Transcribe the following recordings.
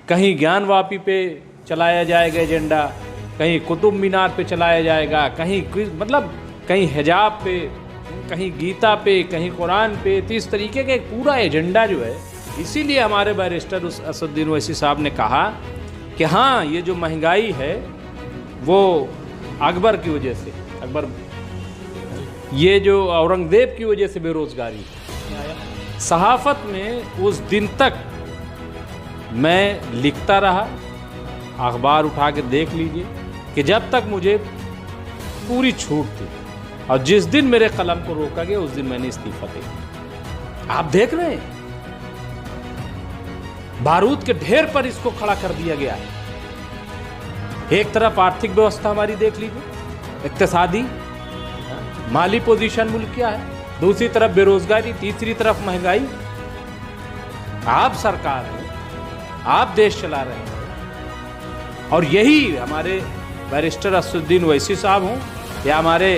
कहीं ज्ञानवापी पे चलाया जाएगा एजेंडा, कहीं कुतुब मीनार पे चलाया जाएगा, कहीं मतलब कहीं हिजाब पे, कहीं गीता पे, कहीं कुरान पे। तो इस तरीके का एक पूरा एजेंडा जो है, इसीलिए हमारे बैरिस्टर असदुद्दीन ओवैसी साहब ने कहा कि हाँ, ये जो महंगाई है वो अकबर की वजह से, अकबर ये जो औरंगजेब की वजह से बेरोजगारी है। सहाफत में उस दिन तक मैं लिखता रहा, अखबार उठा के देख लीजिए, कि जब तक मुझे पूरी छूट थी, और जिस दिन मेरे कलम को रोका गया उस दिन मैंने इस्तीफा दिया। आप देख रहे हैं, बारूद के ढेर पर इसको खड़ा कर दिया गया है। एक तरफ आर्थिक व्यवस्था हमारी देख लीजिए, इक्तिसादी माली पोजीशन मुल्क क्या है, दूसरी तरफ बेरोजगारी, तीसरी तरफ महंगाई। आप सरकार हैं, आप देश चला रहे हैं, और यही हमारे बैरिस्टर असदुद्दीन ओवैसी साहब हों या हमारे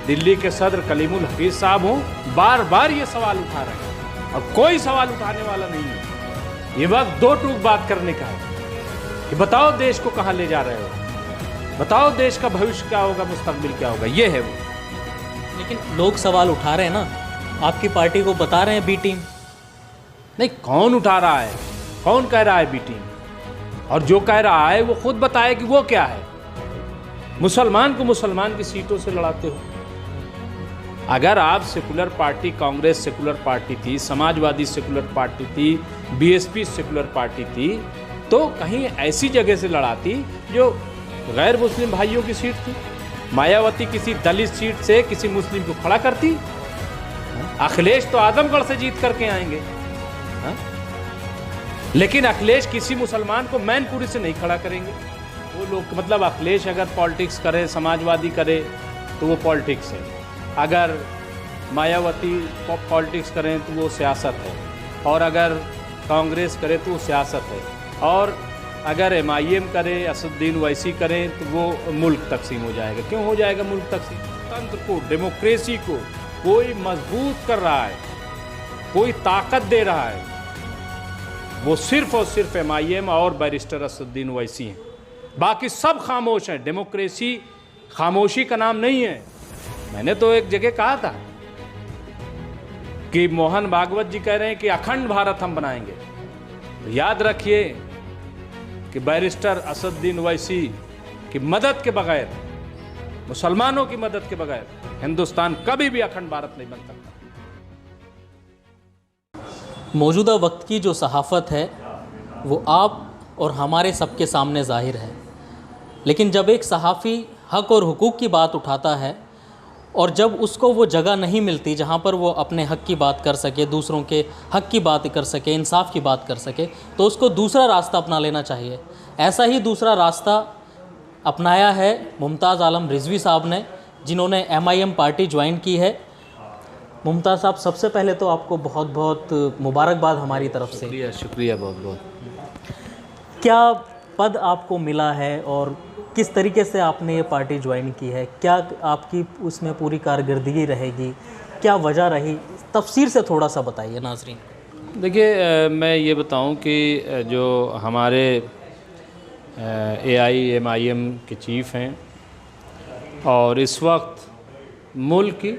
दिल्ली के सदर कलीमुल हफीज साहब हों, बार बार ये सवाल उठा रहे हैं, और कोई सवाल उठाने वाला नहीं है। ये वक्त दो टूक बात करने का है कि बताओ देश को कहाँ ले जा रहे हो, बताओ देश का भविष्य क्या होगा, मुस्तकबिल क्या होगा, ये है वो। लेकिन लोग सवाल उठा रहे हैं ना, आपकी पार्टी को बता रहे हैं बी टीम। नहीं, कौन उठा रहा है, कौन कह रहा है बी टीम? और जो कह रहा है वो खुद बताए कि वो क्या है। मुसलमान को मुसलमान की सीटों से लड़ाते हो। अगर आप secular party, Congress secular party थी, समाजवादी सेकुलर पार्टी थी, बीएसपी सेकुलर पार्टी थी, तो कहीं ऐसी जगह से लड़ाती जो गैर मुस्लिम भाइयों की सीट थी। मायावती किसी दलित सीट से किसी मुस्लिम को खड़ा करती। अखिलेश तो आजमगढ़ से जीत करके आएंगे, लेकिन अखिलेश किसी मुसलमान को मैनपुरी से नहीं खड़ा करेंगे। वो लोग, मतलब अखिलेश अगर पॉलिटिक्स करे, समाजवादी करे तो वो पॉलिटिक्स है, अगर मायावती पॉलिटिक्स करें तो वो सियासत है, और अगर कांग्रेस करे तो वो सियासत है, और अगर एमआईएम करे, असदुद्दीन ओवैसी करें तो वो मुल्क तकसीम हो जाएगा। क्यों हो जाएगा मुल्क तकसीम? तंत्र को, डेमोक्रेसी को कोई मजबूत कर रहा है, कोई ताकत दे रहा है, वो सिर्फ और सिर्फ एमआईएम और बैरिस्टर असदुद्दीन ओवैसी हैं। बाकी सब खामोश हैं। डेमोक्रेसी खामोशी का नाम नहीं है। मैंने तो एक जगह कहा था कि मोहन भागवत जी कह रहे हैं कि अखंड भारत हम बनाएंगे। तो याद रखिए कि बैरिस्टर असदुद्दीन ओवैसी की मदद के बगैर, मुसलमानों की मदद के बगैर हिंदुस्तान कभी भी अखंड भारत नहीं बन सकता। मौजूदा वक्त की जो सहाफ़त है वो आप और हमारे सबके सामने ज़ाहिर है, लेकिन जब एक सहाफ़ी हक़ और हुकूक़ की बात उठाता है और जब उसको वो जगह नहीं मिलती जहाँ पर वो अपने हक़ की बात कर सके, दूसरों के हक़ की बात कर सके, इंसाफ की बात कर सके, तो उसको दूसरा रास्ता अपना लेना चाहिए। ऐसा ही दूसरा रास्ता अपनाया है मुमताज़ आलम रिजवी साहब ने, जिन्होंने एमआईएम पार्टी ज्वाइन की है। मुमताज़ साहब, सबसे पहले तो आपको बहुत बहुत मुबारकबाद हमारी तरफ से। शुक्रिया बहुत बहुत। क्या पद आपको मिला है और किस तरीके से आपने ये पार्टी ज्वाइन की है? क्या आपकी उसमें पूरी कारकर्दगी रहेगी? क्या वजह रही? तफसीर से थोड़ा सा बताइए नाज़रीन। देखिए, मैं ये बताऊं कि जो हमारे AIMIM के चीफ़ हैं और इस वक्त मुल्क की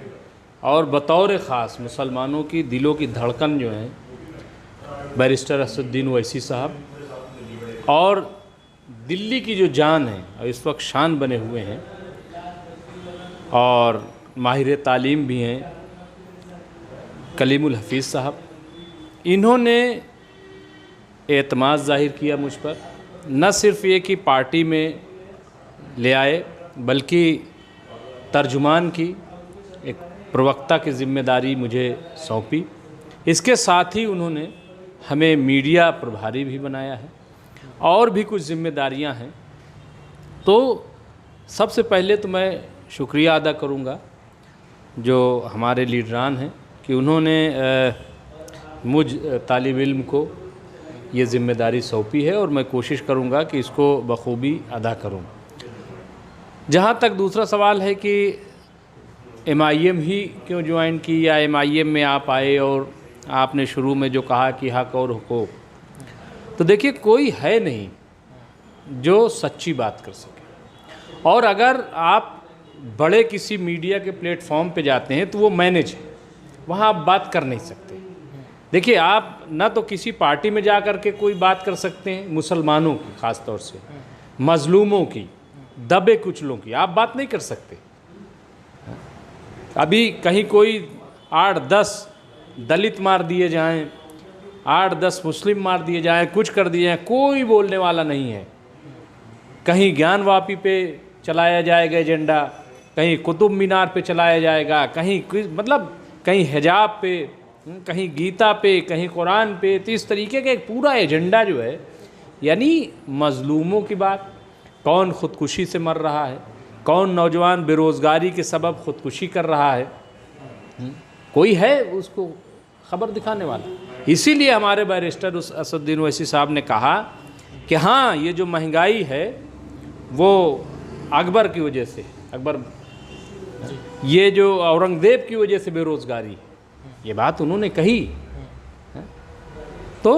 और बतौर ख़ास मुसलमानों की दिलों की धड़कन जो है बैरिस्टर असदुद्दीन ओवैसी साहब, और दिल्ली की जो जान है और इस वक्त शान बने हुए हैं और माहिर तालीम भी हैं कलीमुल हफीज़ साहब, इन्होंने एतमाद ज़ाहिर किया मुझ पर। न सिर्फ ये कि पार्टी में ले आए, बल्कि तर्जुमान की, एक प्रवक्ता की ज़िम्मेदारी मुझे सौंपी। इसके साथ ही उन्होंने हमें मीडिया प्रभारी भी बनाया है और भी कुछ ज़िम्मेदारियां हैं। तो सबसे पहले तो मैं शुक्रिया अदा करूंगा जो हमारे लीडरान हैं कि उन्होंने मुझ तालिब इल्म को ये ज़िम्मेदारी सौंपी है, और मैं कोशिश करूंगा कि इसको बखूबी अदा करूं। जहां तक दूसरा सवाल है कि MIM ही क्यों ज्वाइन की या MIM में आप आए, और आपने शुरू में जो कहा कि हक़ और हुकूक़, तो देखिए कोई है नहीं जो सच्ची बात कर सके। और अगर आप बड़े किसी मीडिया के प्लेटफॉर्म पे जाते हैं तो वो मैनेज है, वहाँ आप बात कर नहीं सकते। देखिए आप ना तो किसी पार्टी में जा कर के कोई बात कर सकते हैं, मुसलमानों की ख़ास तौर से, मजलूमों की, दबे कुचलों की आप बात नहीं कर सकते। अभी कहीं कोई 8-10 दलित मार दिए जाएं, 8-10 मुस्लिम मार दिए जाएं, कुछ कर दिए जाएं, कोई बोलने वाला नहीं है। कहीं ज्ञानवापी पे चलाया जाएगा एजेंडा, कहीं कुतुब मीनार पे चलाया जाएगा, कहीं मतलब कहीं हिजाब पे, कहीं गीता पे, कहीं कुरान पे। तो इस तरीके का एक पूरा एजेंडा जो है, यानी मजलूमों की बात, कौन ख़ुदकुशी से मर रहा है, कौन नौजवान बेरोज़गारी के सबब ख़ुदकुशी कर रहा है, कोई है उसको खबर दिखाने वाला। इसीलिए हमारे बैरिस्टर असदुद्दीन ओवैसी साहब ने कहा कि हाँ, ये जो महंगाई है वो अकबर की वजह से, अकबर ये जो औरंगज़ेब की वजह से बेरोज़गारी है, ये बात उन्होंने कही। तो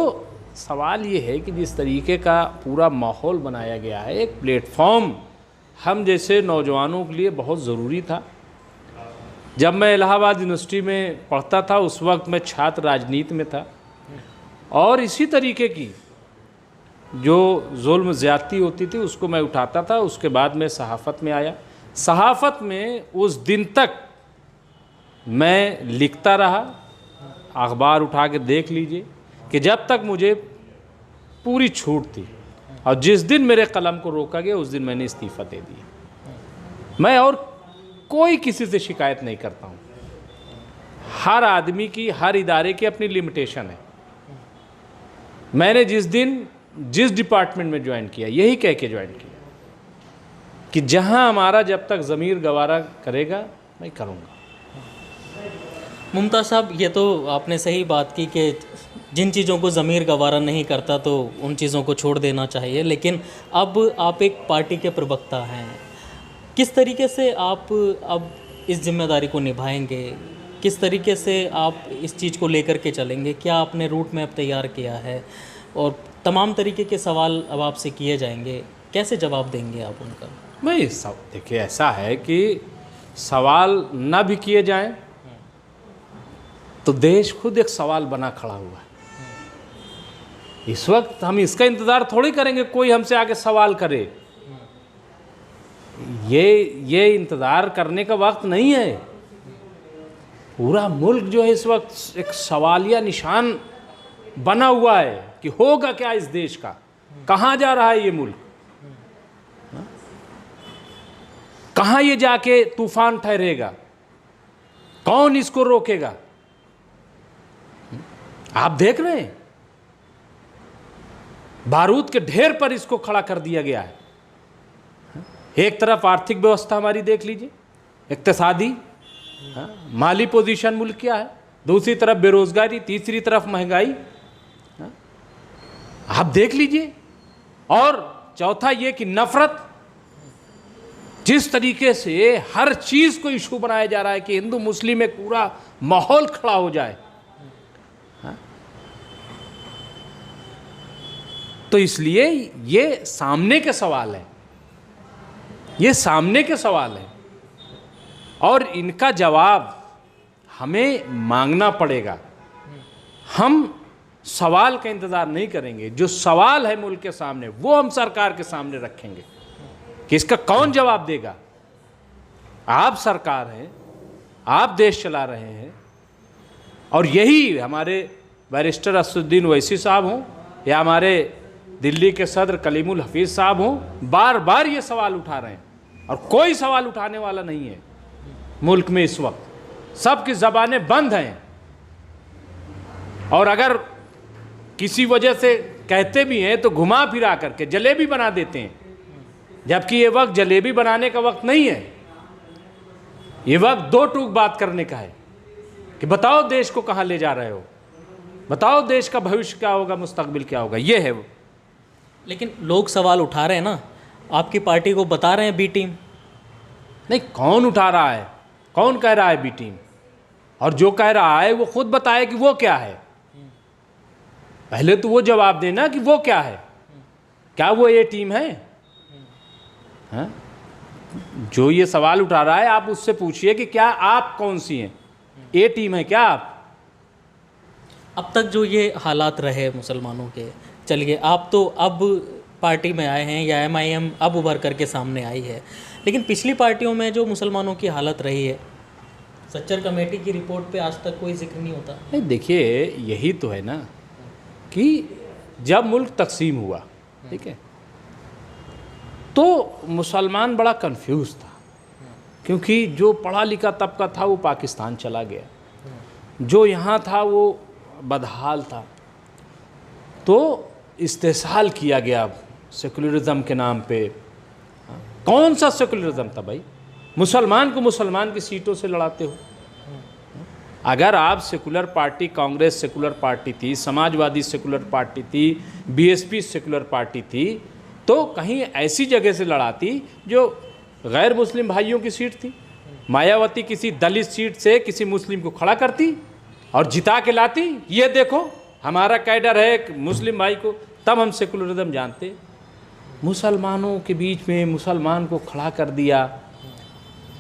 सवाल ये है कि जिस तरीके का पूरा माहौल बनाया गया है, एक प्लेटफॉर्म हम जैसे नौजवानों के लिए बहुत ज़रूरी था। जब मैं इलाहाबाद यूनिवर्सिटी में पढ़ता था उस वक्त मैं छात्र राजनीति में था, और इसी तरीके की जो जुल्म ज़्यादती होती थी उसको मैं उठाता था। उसके बाद मैं सहाफ़त में आया। सहाफ़त में उस दिन तक मैं लिखता रहा, अखबार उठा के देख लीजिए, कि जब तक मुझे पूरी छूट थी, और जिस दिन मेरे कलम को रोका गया उस दिन मैंने इस्तीफ़ा दे दिया। मैं और कोई किसी से शिकायत नहीं करता हूँ। हर आदमी की, हर इदारे की अपनी लिमिटेशन है। मैंने जिस दिन जिस डिपार्टमेंट में ज्वाइन किया यही कह के ज्वाइन किया कि जहाँ हमारा जब तक ज़मीर गवारा करेगा मैं करूँगा। मुमताज़ साहब, ये तो आपने सही बात की कि जिन चीज़ों को ज़मीर गवारा नहीं करता तो उन चीज़ों को छोड़ देना चाहिए, लेकिन अब आप एक पार्टी के प्रवक्ता हैं, किस तरीके से आप अब इस जिम्मेदारी को निभाएंगे? किस तरीके से आप इस चीज़ को लेकर के चलेंगे? क्या आपने रूट मैप तैयार किया है? और तमाम तरीके के सवाल अब आपसे किए जाएंगे, कैसे जवाब देंगे आप उनका? मैं सब देखिए, ऐसा है कि सवाल ना भी किए जाएं तो देश खुद एक सवाल बना खड़ा हुआ है। इस वक्त हम इसका इंतज़ार थोड़ी करेंगे कोई हमसे आके सवाल करे। ये इंतज़ार करने का वक्त नहीं है। पूरा मुल्क जो है इस वक्त एक सवालिया निशान बना हुआ है कि होगा क्या इस देश का, कहाँ जा रहा है ये मुल्क, कहाँ ये जाके तूफान ठहरेगा, कौन इसको रोकेगा। आप देख रहे हैं बारूद के ढेर पर इसको खड़ा कर दिया गया है। एक तरफ आर्थिक व्यवस्था हमारी देख लीजिए, इक्तिसादी माली पोजीशन मुल्क क्या है, दूसरी तरफ बेरोजगारी, तीसरी तरफ महंगाई, आप देख लीजिए, और चौथा ये कि नफरत, जिस तरीके से हर चीज़ को इशू बनाया जा रहा है कि हिंदू मुस्लिम एक पूरा माहौल खड़ा हो जाए। तो इसलिए ये सामने के सवाल है, ये सामने के सवाल है, और इनका जवाब हमें मांगना पड़ेगा। हम सवाल का इंतज़ार नहीं करेंगे, जो सवाल है मुल्क के सामने वो हम सरकार के सामने रखेंगे कि इसका कौन जवाब देगा। आप सरकार हैं, आप देश चला रहे हैं, और यही हमारे बैरिस्टर असदुद्दीन ओवैसी साहब हों या हमारे दिल्ली के सदर कलीमुल हफीज़ साहब हों, बार बार ये सवाल उठा रहे हैं, और कोई सवाल उठाने वाला नहीं है मुल्क में इस वक्त। सबकी ज़बानें बंद हैं, और अगर किसी वजह से कहते भी हैं तो घुमा फिरा करके जलेबी बना देते हैं, जबकि ये वक्त जलेबी बनाने का वक्त नहीं है। ये वक्त दो टूक बात करने का है कि बताओ देश को कहाँ ले जा रहे हो, बताओ देश का भविष्य क्या होगा, मुस्तकबिल क्या होगा, ये है वो। लेकिन लोग सवाल उठा रहे हैं ना, आपकी पार्टी को बता रहे हैं बी टीम। नहीं, कौन उठा रहा है, कौन कह रहा है बी टीम, और जो कह रहा है वो खुद बताए कि वो क्या है। पहले तो वो जवाब देना कि वो क्या है, क्या वो ए टीम है? हाँ? जो ये सवाल उठा रहा है आप उससे पूछिए कि क्या आप कौन सी हैं, ए टीम है क्या आप? अब तक जो ये हालात रहे मुसलमानों के, चलिए आप तो अब पार्टी में आए हैं या एमआईएम अब उभर करके सामने आई है, लेकिन पिछली पार्टियों में जो मुसलमानों की हालत रही है, सच्चर कमेटी की रिपोर्ट पे आज तक कोई जिक्र नहीं होता। नहीं, देखिए यही तो है ना कि जब मुल्क तकसीम हुआ, ठीक है, तो मुसलमान बड़ा कंफ्यूज था, क्योंकि जो पढ़ा लिखा तबका था वो पाकिस्तान चला गया, जो यहाँ था वो बदहाल था, तो इस्तेसाल किया गया सेकुलरिज्म के नाम पे। कौन सा सेकुलरिज्म था भाई? मुसलमान को मुसलमान की सीटों से लड़ाते हो। अगर आप secular party, Congress secular party थी, समाजवादी सेकुलर पार्टी थी, बीएसपी सेकुलर पार्टी थी, तो कहीं ऐसी जगह से लड़ाती जो गैर मुस्लिम भाइयों की सीट थी। मायावती किसी दलित सीट से किसी मुस्लिम को खड़ा करती और जिता के लाती, ये देखो हमारा कैडर है एक मुस्लिम भाई को, तब हम सेकुलरिज्म जानते। मुसलमानों के बीच में मुसलमान को खड़ा कर दिया,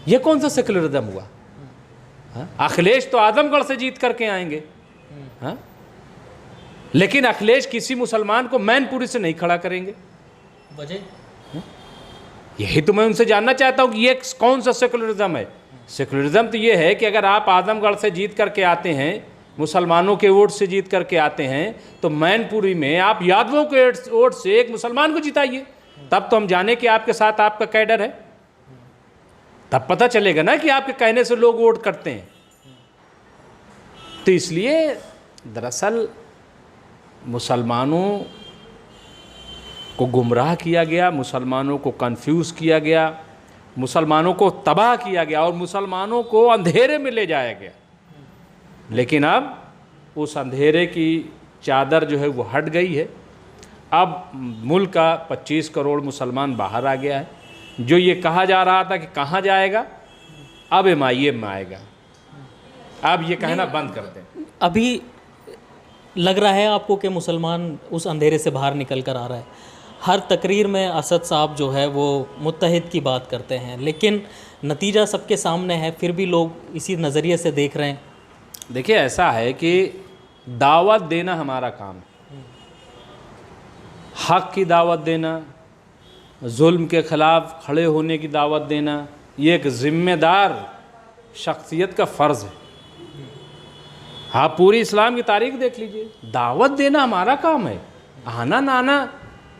ये कौन सा सेकुलरिज्म हुआ? अखिलेश तो आजमगढ़ से जीत करके आएंगे, हाँ? लेकिन अखिलेश किसी मुसलमान को मैनपुरी से नहीं खड़ा करेंगे। वजह यही तो मैं उनसे जानना चाहता हूँ कि ये कौन सा सेकुलरिज्म है? सेकुलरिज्म तो ये है कि अगर आप आजमगढ़ से जीत करके आते हैं, मुसलमानों के वोट से जीत करके आते हैं, तो मैनपुरी में आप यादवों के वोट से एक मुसलमान को जिताइए, तब तो हम जाने कि आपके साथ आपका कैडर है, तब पता चलेगा ना कि आपके कहने से लोग वोट करते हैं। तो इसलिए दरअसल मुसलमानों को गुमराह किया गया, मुसलमानों को कंफ्यूज किया गया, मुसलमानों को तबाह किया गया और मुसलमानों को अंधेरे में ले जाया गया। लेकिन अब उस अंधेरे की चादर जो है वो हट गई है। अब मुल्क का 25 करोड़ मुसलमान बाहर आ गया है। जो ये कहा जा रहा था कि कहाँ जाएगा, अब एमआईएम में आएगा। अब ये कहना बंद कर दें। अभी लग रहा है आपको कि मुसलमान उस अंधेरे से बाहर निकल कर आ रहा है? हर तकरीर में असद साहब जो है वो मुत्तहिद की बात करते हैं, लेकिन नतीजा सबके सामने है, फिर भी लोग इसी नज़रिए से देख रहे हैं। देखिए ऐसा है कि दावत देना हमारा काम है, हक़ की दावत देना, जुल्म के ख़िलाफ़ खड़े होने की दावत देना, ये एक ज़िम्मेदार शख्सियत का फ़र्ज़ है। आप पूरी इस्लाम की तारीख़ देख लीजिए, दावत देना हमारा काम है। आना नाना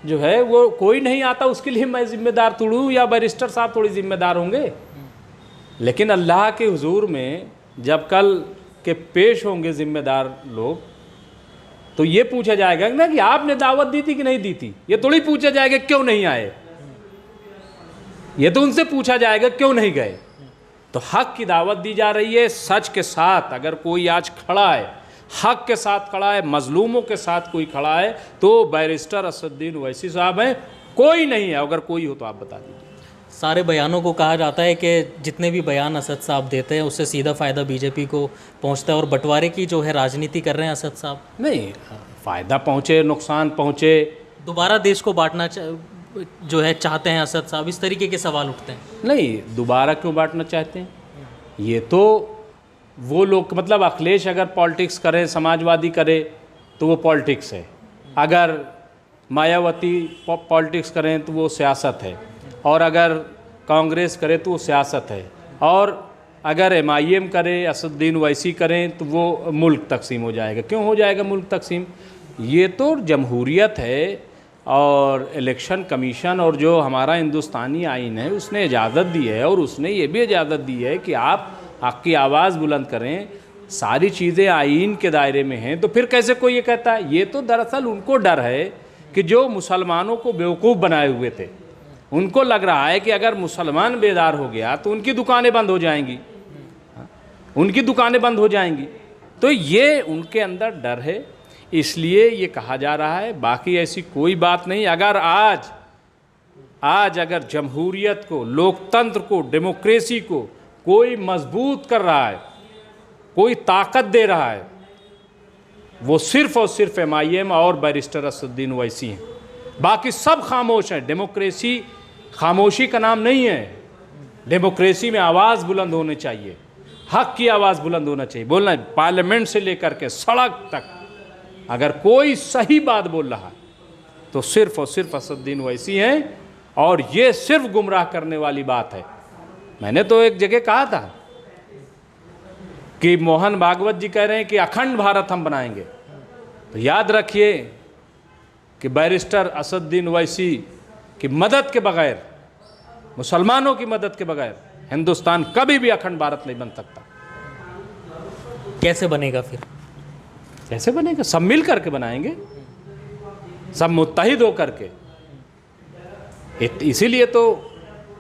जो है वो कोई नहीं आता, उसके लिए मैं ज़िम्मेदार थोड़ू या बैरिस्टर साहब थोड़ी ज़िम्मेदार होंगे। लेकिन अल्लाह के हुजूर में जब कल के पेश होंगे ज़िम्मेदार लोग, तो ये पूछा जाएगा ना कि आपने दावत दी थी कि नहीं दी थी। ये थोड़ी पूछा जाएगा क्यों नहीं आए, ये तो उनसे पूछा जाएगा क्यों नहीं गए। तो हक़ की दावत दी जा रही है, सच के साथ। अगर कोई आज खड़ा है, हक़ के साथ खड़ा है, मज़लूमों के साथ कोई खड़ा है, तो बैरिस्टर असदुद्दीन ओवैसी साहब हैं, कोई नहीं है। अगर कोई हो तो आप बता दीजिए। सारे बयानों को कहा जाता है कि जितने भी बयान असद साहब देते हैं उससे सीधा फ़ायदा बीजेपी को पहुंचता है, और बंटवारे की जो है राजनीति कर रहे हैं असद साहब। नहीं, फ़ायदा पहुँचे नुकसान पहुँचे, दोबारा देश को बांटना जो है चाहते हैं असद साहब, इस तरीके के सवाल उठते हैं। नहीं, दोबारा क्यों बांटना चाहते हैं? ये तो वो लोग, मतलब अखिलेश अगर पॉलिटिक्स करे, समाजवादी करे तो वो पॉलिटिक्स है, अगर मायावती पॉलिटिक्स करें तो वो सियासत है, और अगर कांग्रेस करे तो वो सियासत है, और अगर एमआईएम करे, असदुद्दीन ओवैसी करें तो वो मुल्क तकसीम हो जाएगा। क्यों हो जाएगा मुल्क तकसीम? ये तो जमहूरियत है, और इलेक्शन कमीशन और जो हमारा हिंदुस्तानी आइन है उसने इजाज़त दी है, और उसने ये भी इजाज़त दी है कि आप आपकी आवाज़ बुलंद करें। सारी चीज़ें आइन के दायरे में हैं, तो फिर कैसे कोई ये कहता है? ये तो दरअसल उनको डर है कि जो मुसलमानों को बेवकूफ़ बनाए हुए थे, उनको लग रहा है कि अगर मुसलमान बेदार हो गया तो उनकी दुकानें बंद हो जाएंगी, उनकी दुकानें बंद हो जाएंगी। तो ये उनके अंदर डर है, इसलिए ये कहा जा रहा है। बाकी ऐसी कोई बात नहीं। अगर आज अगर जमहूरियत को, लोकतंत्र को, डेमोक्रेसी को कोई मजबूत कर रहा है, कोई ताकत दे रहा है, वो सिर्फ और सिर्फ MIM और बैरिस्टर असदुद्दीन ओवैसी हैं। बाकी सब खामोश हैं। डेमोक्रेसी खामोशी का नाम नहीं है। डेमोक्रेसी में आवाज़ बुलंद होनी चाहिए, हक की आवाज़ बुलंद होना चाहिए, बोलना है। पार्लियामेंट से लेकर के सड़क तक अगर कोई सही बात बोल रहा है तो सिर्फ और सिर्फ असदुद्दीन ओवैसी हैं, और ये सिर्फ गुमराह करने वाली बात है। मैंने तो एक जगह कहा था कि मोहन भागवत जी कह रहे हैं कि अखंड भारत हम बनाएंगे, तो याद रखिए कि बैरिस्टर असदुद्दीन ओवैसी की मदद के बगैर, मुसलमानों की मदद के बगैर हिंदुस्तान कभी भी अखंड भारत नहीं बन सकता। कैसे बनेगा फिर? कैसे बनेगा? सब मिल करके बनाएंगे, सब मुत्तहिद होकर के। इसीलिए तो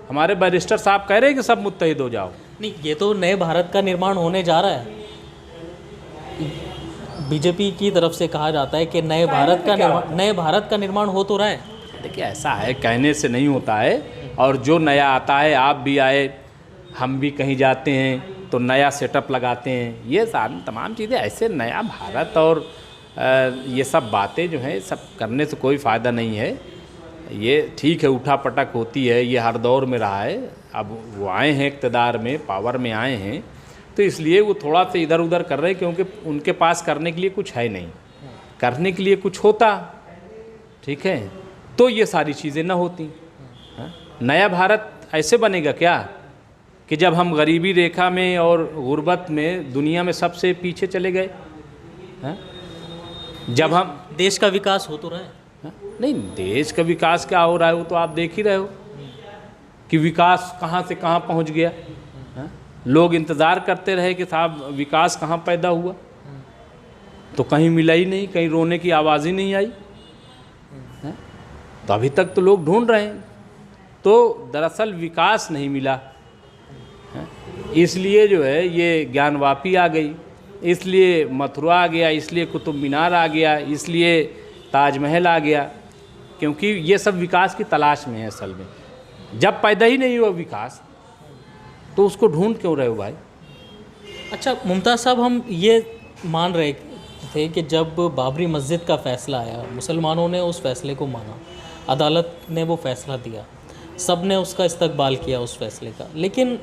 हमारे बैरिस्टर साहब कह रहे हैं कि सब मुत्तहिद हो जाओ। नहीं, ये तो नए भारत का निर्माण होने जा रहा है। बीजेपी की तरफ से कहा जाता है कि नए भारत का निर्माण हो तो रहा है। देखिए, ऐसा है, कहने से नहीं होता है, और जो नया आता है, आप भी आए, हम भी कहीं जाते हैं तो नया सेटअप लगाते हैं। ये सारी तमाम चीज़ें ऐसे नया भारत और ये सब बातें जो हैं सब करने से कोई फ़ायदा नहीं है। ये ठीक है, उठा पटक होती है, ये हर दौर में रहा है। अब वो आए हैं इक़्तिदार में, पावर में आए हैं, तो इसलिए वो थोड़ा सा इधर उधर कर रहे हैं, क्योंकि उनके पास करने के लिए कुछ है नहीं। करने के लिए कुछ होता, ठीक है, तो ये सारी चीज़ें ना होती। नया भारत ऐसे बनेगा क्या कि जब हम गरीबी रेखा में और गुर्बत में दुनिया में सबसे पीछे चले गए? जब हम देश का विकास हो तो रहा है। नहीं, देश का विकास क्या हो रहा है वो तो आप देख ही रहे हो कि विकास कहाँ से कहाँ पहुँच गया। लोग इंतज़ार करते रहे कि साहब विकास कहाँ पैदा हुआ, तो कहीं मिला ही नहीं, कहीं रोने की आवाज़ ही नहीं आई। तो अभी तक तो लोग ढूंढ रहे हैं, तो दरअसल विकास नहीं मिला। इसलिए जो है ये ज्ञानवापी आ गई, इसलिए मथुरा आ गया, इसलिए कुतुब मीनार आ गया, इसलिए ताजमहल आ गया, क्योंकि ये सब विकास की तलाश में है असल में। जब पैदा ही नहीं हुआ विकास, तो उसको ढूंढ क्यों रहे हो भाई? अच्छा मुमताज़ साहब, हम ये मान रहे थे कि जब बाबरी मस्जिद का फ़ैसला आया, मुसलमानों ने उस फ़ैसले को माना, अदालत ने वो फ़ैसला दिया, सब ने उसका इस्तकबाल किया उस फ़ैसले का, लेकिन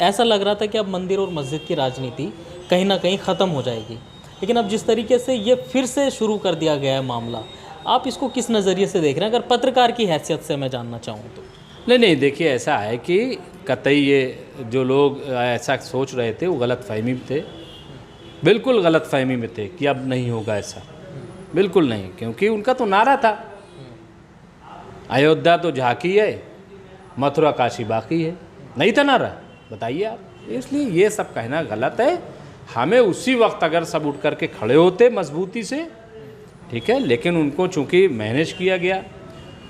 ऐसा लग रहा था कि अब मंदिर और मस्जिद की राजनीति कहीं ना कहीं ख़त्म हो जाएगी। लेकिन अब जिस तरीके से ये फिर से शुरू कर दिया गया है मामला, आप इसको किस नज़रिए से देख रहे हैं? अगर पत्रकार की हैसियत से मैं जानना चाहूँ तो। नहीं, देखिए, ऐसा है कि कतई ये जो लोग ऐसा सोच रहे थे वो गलतफहमी में थे, बिल्कुल गलतफहमी में थे कि अब नहीं होगा ऐसा, बिल्कुल नहीं। क्योंकि उनका तो नारा था, अयोध्या तो झांकी है, मथुरा काशी बाकी है, नहीं था नारा? बताइए आप। इसलिए ये सब कहना गलत है। हमें उसी वक्त अगर सब उठ कर के खड़े होते मजबूती से, ठीक है, लेकिन उनको चूँकि मैनेज किया गया,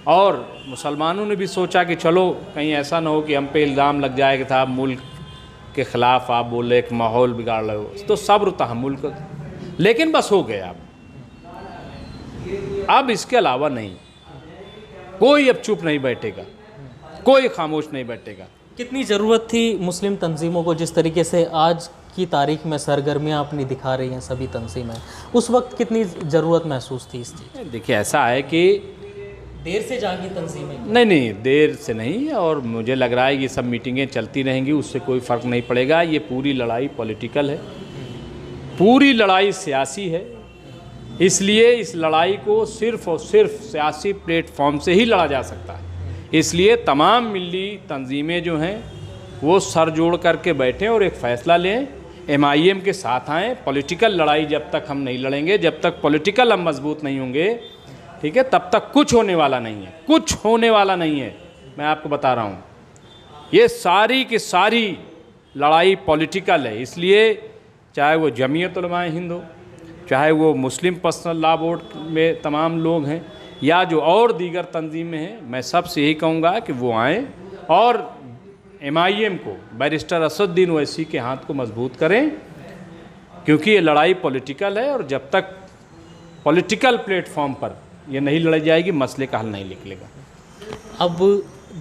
और मुसलमानों ने भी सोचा कि चलो कहीं ऐसा ना हो कि हम पे इल्ज़ाम लग जाए कि साहब मुल्क के ख़िलाफ़ आप बोल रहे, एक माहौल बिगाड़ रहे हो, तो सब्र तहम्मुल कर, लेकिन बस हो गया। अब इसके अलावा नहीं, कोई अब चुप नहीं बैठेगा, कोई खामोश नहीं बैठेगा। कितनी ज़रूरत थी मुस्लिम तंजीमों को, जिस तरीके से आज की तारीख में सरगर्मियाँ अपनी दिखा रही हैं सभी तंजीमें, उस वक्त कितनी ज़रूरत महसूस थी इस चीज़? देखिए, ऐसा है कि देर से जागी तंजीमें? नहीं, देर से नहीं, और मुझे लग रहा है ये सब मीटिंगें चलती रहेंगी, उससे कोई फ़र्क नहीं पड़ेगा। ये पूरी लड़ाई पॉलिटिकल है, पूरी लड़ाई सियासी है, इसलिए इस लड़ाई को सिर्फ़ और सिर्फ सियासी प्लेटफॉर्म से ही लड़ा जा सकता है। इसलिए तमाम मिली तंजीमें जो हैं वो सर जोड़ करके बैठें और एक फ़ैसला लें, MIM के साथ आएँ। पॉलिटिकल लड़ाई जब तक हम नहीं लड़ेंगे, जब तक पॉलिटिकल हम मजबूत नहीं होंगे, ठीक है, तब तक कुछ होने वाला नहीं है, कुछ होने वाला नहीं है। मैं आपको बता रहा हूँ, ये सारी की सारी लड़ाई पॉलिटिकल है। इसलिए चाहे वो जमीयत उलमाए हिंद हो, चाहे वो मुस्लिम पर्सनल लॉ बोर्ड में तमाम लोग हैं, या जो और दीगर तंजीमें हैं, मैं सबसे यही कहूँगा कि वो आएँ और MIM को, बैरिस्टर असदुद्दीन ओवैसी के हाथ को मजबूत करें, क्योंकि ये लड़ाई पॉलिटिकल है, और जब तक पॉलिटिकल प्लेटफॉर्म पर ये नहीं लड़ी जाएगी, मसले का हल नहीं निकलेगा। अब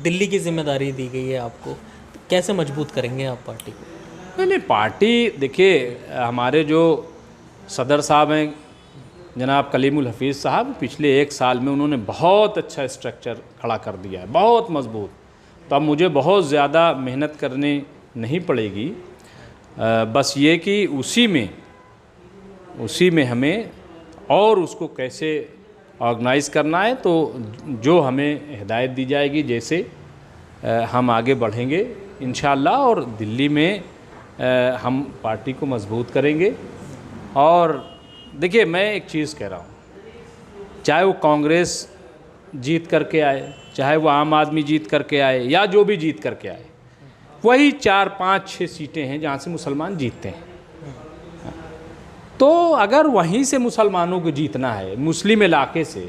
दिल्ली की जिम्मेदारी दी गई है आपको, कैसे मजबूत करेंगे आप पार्टी को? नहीं, पार्टी, देखिए, हमारे जो सदर साहब हैं जनाब कलीमुल हफीज़ साहब, पिछले 1 साल में उन्होंने बहुत अच्छा स्ट्रक्चर खड़ा कर दिया है, बहुत मजबूत। तो अब मुझे बहुत ज़्यादा मेहनत करनी नहीं पड़ेगी, बस ये कि उसी में हमें और उसको कैसे ऑर्गेनाइज़ करना है, तो जो हमें हिदायत दी जाएगी जैसे हम आगे बढ़ेंगे इंशाअल्लाह, और दिल्ली में हम पार्टी को मजबूत करेंगे। और देखिए, मैं एक चीज़ कह रहा हूँ, चाहे वो कांग्रेस जीत करके आए, चाहे वो आम आदमी जीत करके आए, या जो भी जीत करके आए, वही 4, 5, 6 सीटें हैं जहाँ से मुसलमान जीतते हैं। तो अगर वहीं से मुसलमानों को जीतना है, मुस्लिम इलाके से,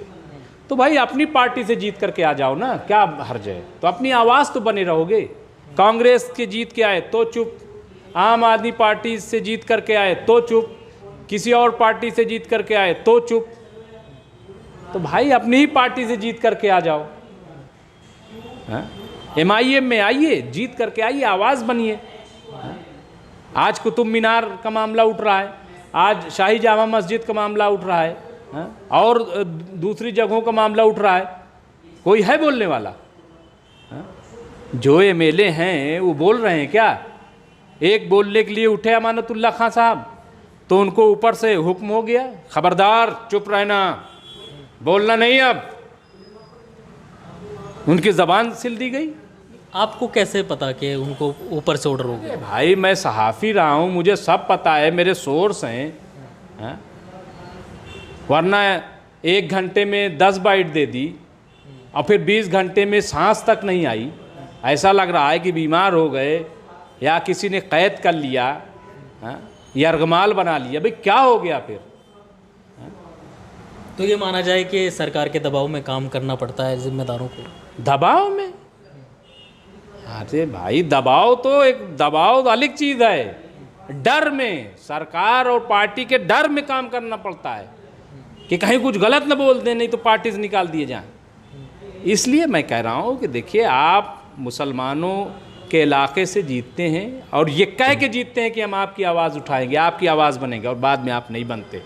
तो भाई अपनी पार्टी से जीत करके आ जाओ ना, क्या हर्ज है? तो अपनी आवाज़ तो बने रहोगे। कांग्रेस के जीत के आए तो चुप, आम आदमी पार्टी से जीत करके आए तो चुप, किसी और पार्टी से जीत करके आए तो चुप। तो भाई अपनी ही पार्टी से जीत करके आ जाओ। MIM में आइए, जीत करके आइए, आवाज़ बनिए। आज कुतुब मीनार का मामला उठ रहा है, आज शाही जामा मस्जिद का मामला उठ रहा है, और दूसरी जगहों का मामला उठ रहा है। कोई है बोलने वाला? जो MLA हैं वो बोल रहे हैं क्या? एक बोलने के लिए उठे अमानतुल्लाह खां साहब, तो उनको ऊपर से हुक्म हो गया, खबरदार चुप रहना, बोलना नहीं। अब उनकी ज़बान सिल दी गई। आपको कैसे पता कि उनको ऊपर से ऑर्डर हो गया? भाई मैं सहाफ़ी रहा हूँ, मुझे सब पता है, मेरे सोर्स हैं। वरना 1 घंटे में 10 बाइट दे दी और फिर 20 घंटे में सांस तक नहीं आई। ऐसा लग रहा है कि बीमार हो गए या किसी ने कैद कर लिया, या अर्गमाल बना लिया। भाई क्या हो गया फिर? तो ये माना जाए कि सरकार के दबाव में काम करना पड़ता है जिम्मेदारों को। दबाव में? अरे भाई, दबाव तो अलग चीज़ है। डर में, सरकार और पार्टी के डर में काम करना पड़ता है कि कहीं कुछ गलत न बोल दें, नहीं तो पार्टी से निकाल दिए जाएं। इसलिए मैं कह रहा हूँ कि देखिए, आप मुसलमानों के इलाके से जीतते हैं और ये कह के जीतते हैं कि हम आपकी आवाज़ उठाएंगे, आपकी आवाज़ बनेंगे, और बाद में आप नहीं बनते।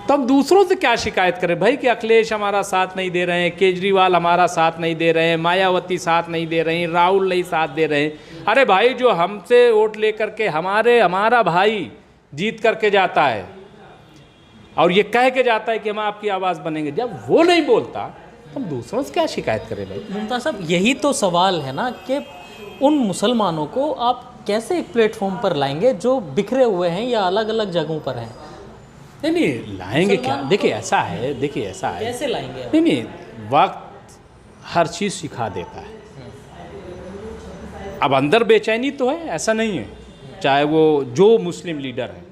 तो हम दूसरों से क्या शिकायत करें भाई कि अखिलेश हमारा साथ नहीं दे रहे हैं, केजरीवाल हमारा साथ नहीं दे रहे हैं, मायावती साथ नहीं दे रही, राहुल नहीं साथ दे रहे हैं। अरे भाई, जो हमसे वोट लेकर के हमारा भाई जीत करके जाता है और ये कह के जाता है कि हम आपकी आवाज़ बनेंगे, जब वो नहीं बोलता तो हम दूसरों से क्या शिकायत करें भाई? मुमताज़ साहब, यही तो सवाल है ना कि उन मुसलमानों को आप कैसे एक प्लेटफॉर्म पर लाएंगे जो बिखरे हुए हैं या अलग अलग जगहों पर हैं? नहीं लाएंगे क्या? देखिए ऐसा है, कैसे लाएंगे? नहीं, वक्त हर चीज़ सिखा देता है। अब अंदर बेचैनी तो है, ऐसा नहीं है, चाहे वो जो मुस्लिम लीडर है,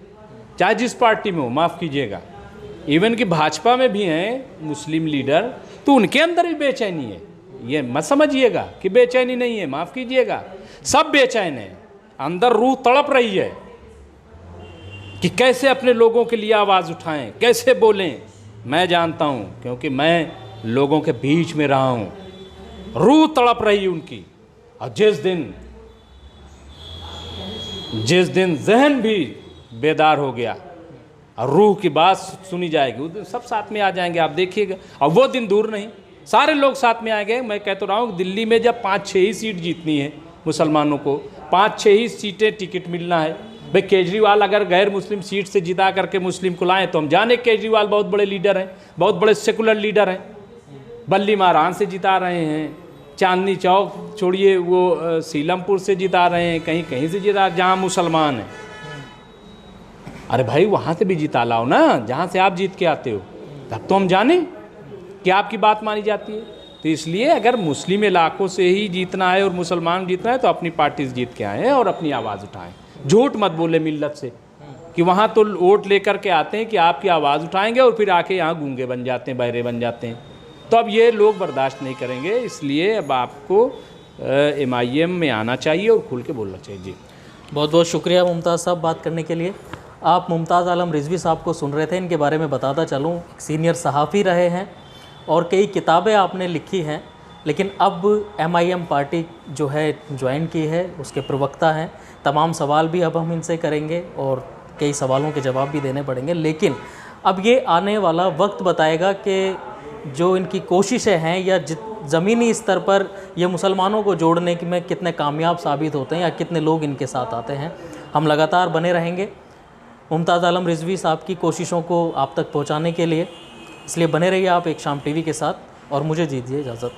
चाहे जिस पार्टी में हो, माफ़ कीजिएगा, इवन कि भाजपा में भी हैं मुस्लिम लीडर, तो उनके अंदर भी बेचैनी है। ये मत समझिएगा कि बेचैनी नहीं है, माफ़ कीजिएगा, सब बेचैन है। अंदर रूह तड़प रही है कि कैसे अपने लोगों के लिए आवाज़ उठाएं, कैसे बोलें। मैं जानता हूं, क्योंकि मैं लोगों के बीच में रहा हूं, रूह तड़प रही है उनकी। और जिस दिन जहन भी बेदार हो गया और रूह की बात सुनी जाएगी, उस दिन सब साथ में आ जाएंगे, आप देखिएगा। और वो दिन दूर नहीं, सारे लोग साथ में आएंगे। मैं कह तो रहा हूँ, दिल्ली में जब 5-6 ही सीट जीतनी है मुसलमानों को, 5-6 ही सीटें टिकट मिलना है। भाई केजरीवाल अगर गैर मुस्लिम सीट से जिता करके मुस्लिम को लाएं, तो हम जाने केजरीवाल बहुत बड़े लीडर हैं, बहुत बड़े सेकुलर लीडर हैं। बल्ली मारान से जिता रहे हैं, चांदनी चौक छोड़िए, वो सीलमपुर से जिता रहे हैं, कहीं कहीं से जिता, जहाँ मुसलमान हैं। अरे भाई, वहाँ से भी जिता लाओ ना, जहाँ से आप जीत के आते हो, तब तो हम जाने कि आपकी बात मानी जाती है। तो इसलिए अगर मुस्लिम इलाकों से ही जीतना है और मुसलमान जीतना है, तो अपनी पार्टी से जीत के आएँ और अपनी आवाज़ उठाएँ। झूठ मत बोले मिल्लत से कि वहाँ तो वोट लेकर के आते हैं कि आपकी आवाज़ उठाएंगे और फिर आके यहाँ गूंगे बन जाते हैं, बहरे बन जाते हैं। तो अब ये लोग बर्दाश्त नहीं करेंगे। इसलिए अब आपको MIM में आना चाहिए और खुल के बोलना चाहिए। जी, बहुत बहुत शुक्रिया मुमताज़ साहब बात करने के लिए। आप मुमताज़ आलम रिजवी साहब को सुन रहे थे। इनके बारे में बताता चलूँ, सीनियर सहाफ़ी रहे हैं और कई किताबें आपने लिखी हैं, लेकिन अब MIM पार्टी जो है ज्वाइन की है, उसके प्रवक्ता हैं। तमाम सवाल भी अब हम इनसे करेंगे और कई सवालों के जवाब भी देने पड़ेंगे, लेकिन अब ये आने वाला वक्त बताएगा कि जो इनकी कोशिशें हैं या ज़मीनी स्तर पर ये मुसलमानों को जोड़ने में कितने कामयाब साबित होते हैं या कितने लोग इनके साथ आते हैं। हम लगातार बने रहेंगे मुमताज़ आलम रिजवी साहब की कोशिशों को आप तक पहुंचाने के लिए, इसलिए बने रहिए आप एक शाम टीवी के साथ और मुझे दीजिए इजाज़त।